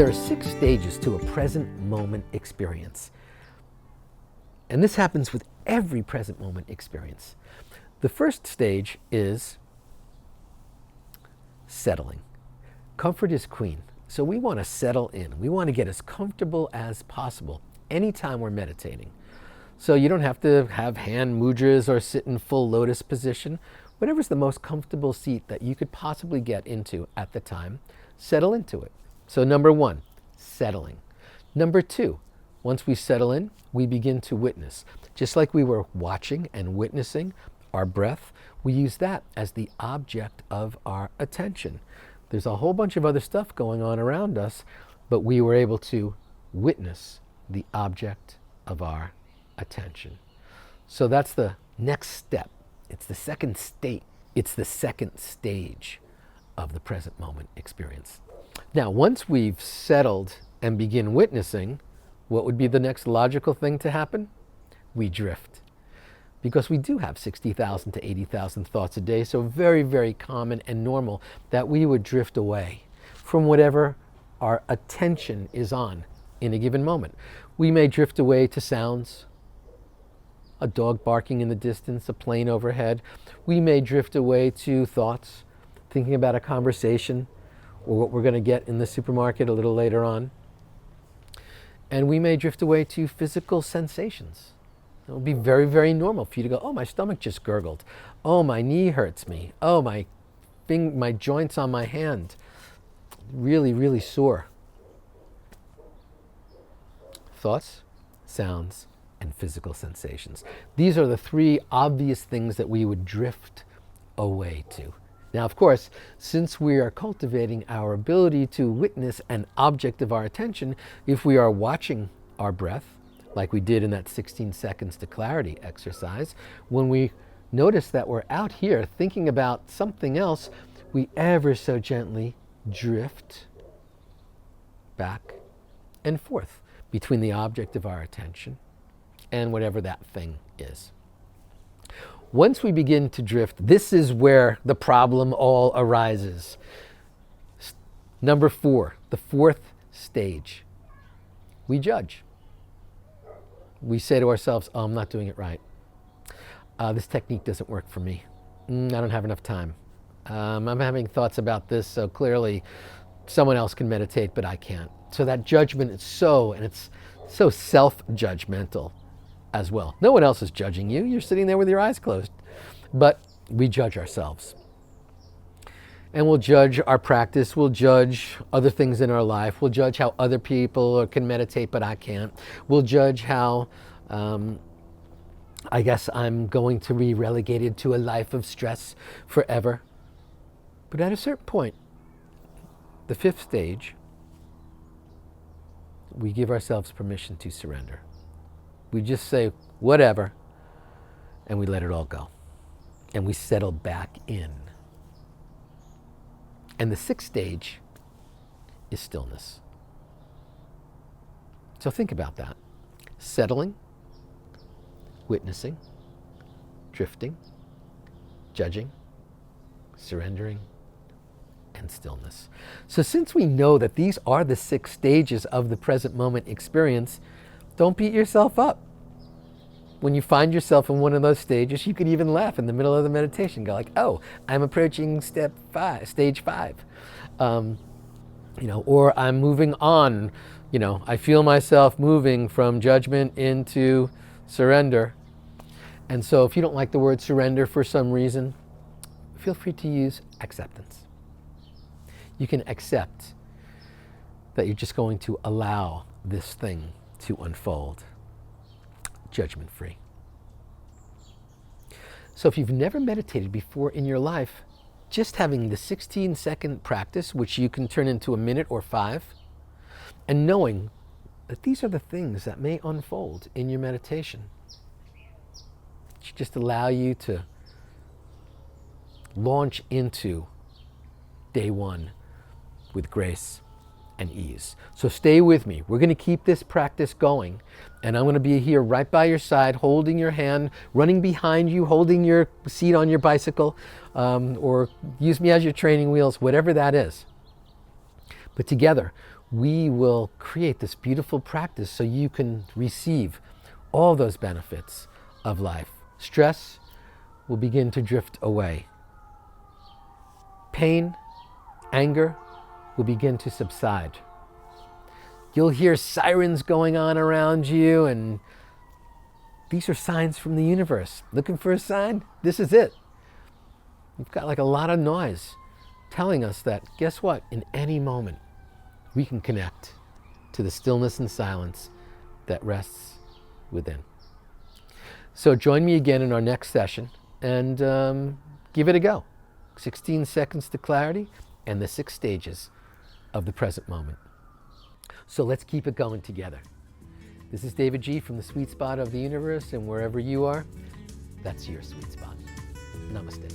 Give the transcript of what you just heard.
there are 6 stages to a present moment experience. And this happens with every present moment experience. The first stage is settling. Comfort is queen. So we want to settle in. We want to get as comfortable as possible anytime we're meditating. So you don't have to have hand mudras or sit in full lotus position. Whatever's the most comfortable seat that you could possibly get into at the time, settle into it. So number 1, settling. Number 2, once we settle in, we begin to witness. Just like we were watching and witnessing our breath, we use that as the object of our attention. There's a whole bunch of other stuff going on around us, but we were able to witness the object of our attention. So that's the next step. It's the second state. It's the second stage of the present moment experience. Now, once we've settled and begin witnessing, what would be the next logical thing to happen? We drift. Because we do have 60,000 to 80,000 thoughts a day, so very, very common and normal that we would drift away from whatever our attention is on in a given moment. We may drift away to sounds, a dog barking in the distance, a plane overhead. We may drift away to thoughts, thinking about a conversation or what we're going to get in the supermarket a little later on. And we may drift away to physical sensations. It will be very, very normal for you to go, oh, my stomach just gurgled. Oh, my knee hurts me. Oh, my joints on my hand, really, really sore. Thoughts, sounds, and physical sensations. These are the 3 obvious things that we would drift away to. Now, of course, since we are cultivating our ability to witness an object of our attention, if we are watching our breath, like we did in that 16 seconds to clarity exercise, when we notice that we're out here thinking about something else, we ever so gently drift back and forth between the object of our attention and whatever that thing is. Once we begin to drift, this is where the problem all arises. Number 4, the 4th stage. We judge. We say to ourselves, oh, I'm not doing it right. This technique doesn't work for me. I don't have enough time. I'm having thoughts about this, so clearly someone else can meditate, but I can't. So that judgment is it's so self-judgmental as well. No one else is judging you. You're sitting there with your eyes closed. But we judge ourselves. And we'll judge our practice. We'll judge other things in our life. We'll judge how other people can meditate, but I can't. We'll judge how, I guess I'm going to be relegated to a life of stress forever. But at a certain point, the 5th stage, we give ourselves permission to surrender. We just say, whatever, and we let it all go. And we settle back in. And the 6th stage is stillness. So think about that. Settling, witnessing, drifting, judging, surrendering, and stillness. So since we know that these are the 6 stages of the present moment experience, don't beat yourself up. When you find yourself in one of those stages, you could even laugh in the middle of the meditation. Go like, oh, I'm approaching stage 5. Or I'm moving on. I feel myself moving from judgment into surrender. And so if you don't like the word surrender for some reason, feel free to use acceptance. You can accept that you're just going to allow this thing to unfold. Judgment-free. So if you've never meditated before in your life, just having the 16-second practice, which you can turn into a minute or 5, and knowing that these are the things that may unfold in your meditation, should just allow you to launch into day 1 with grace and ease. So stay with me. We're going to keep this practice going. And I'm going to be here right by your side, holding your hand, running behind you, holding your seat on your bicycle, or use me as your training wheels, whatever that is. But together, we will create this beautiful practice so you can receive all those benefits of life. Stress will begin to drift away. Pain, anger will begin to subside. You'll hear sirens going on around you, and these are signs from the universe. Looking for a sign? This is it. We've got like a lot of noise telling us that, guess what? In any moment, we can connect to the stillness and silence that rests within. So join me again in our next session and give it a go. 16 seconds to clarity and the 6 stages of the present moment. So let's keep it going together. This is David G from the sweet spot of the universe, and wherever you are, that's your sweet spot. Namaste.